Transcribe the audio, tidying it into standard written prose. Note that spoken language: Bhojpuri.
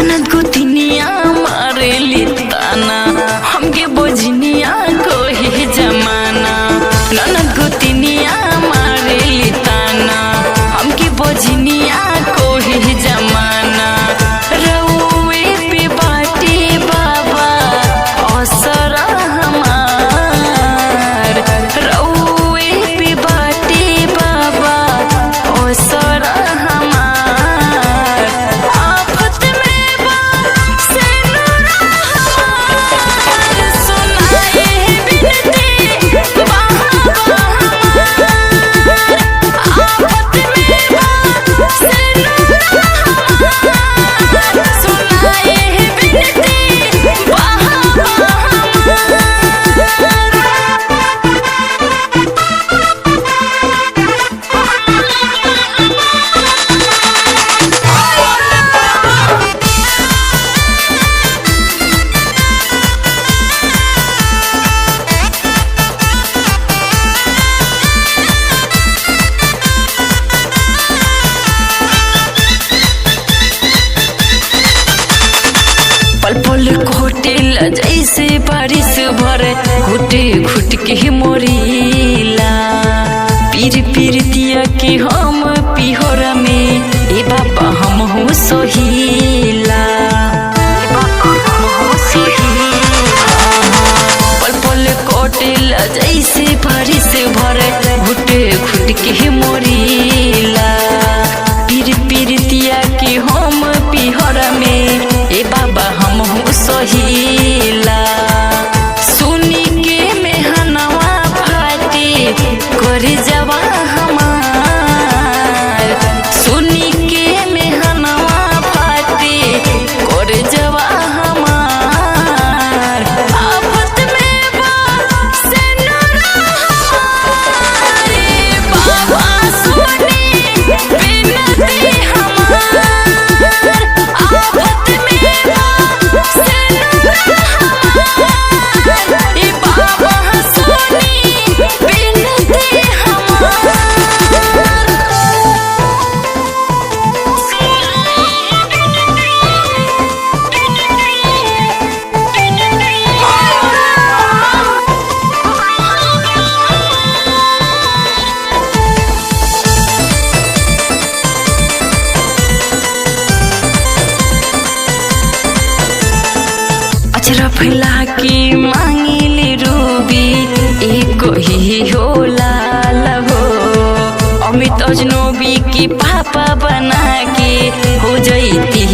ननद गोतिनिया मारेली ताना हमके बोझनिया कोही जमाना। ननद गोतिनिया मारेली ताना हमके बोझनिया कोही जमाना। रउए पे बाटे बाबा असरा हमार, रउए पे बाटे बाबा असरा हमार। आफत में बा से नुरा हमार, सुनाए बिनती बाबा हमार। आफत में बा से नुरा हमार, सुनाए बिनती बाबा पल पल घोटेल जैसे बारिश भरे घुटे घुट के मोरीला। पीर पीर दिया के हम पिहोरा में ए बाबा हम हो सोहीला। पल पल घोटेल जैसे बारिश भरे घुटे घुट के मोरीला। पीर पीर दिया के हम पिहोरा में ए बाबा हम हो सोहीला। सुनी के मेहनवा फाटे कर जवा हमार, सुनी के मेहनवा फाटे कर जवा हमार। आफत में बा से नुरा हमार, बाबा सुनी बिनती हमार। आफत में बा से नुरा हमार, बाबा सुनी बिनती हमार। अचरा फैला के मांगिले रूबी एक ही होला लहो। अमित अजनबी की पापा बना के हो जैती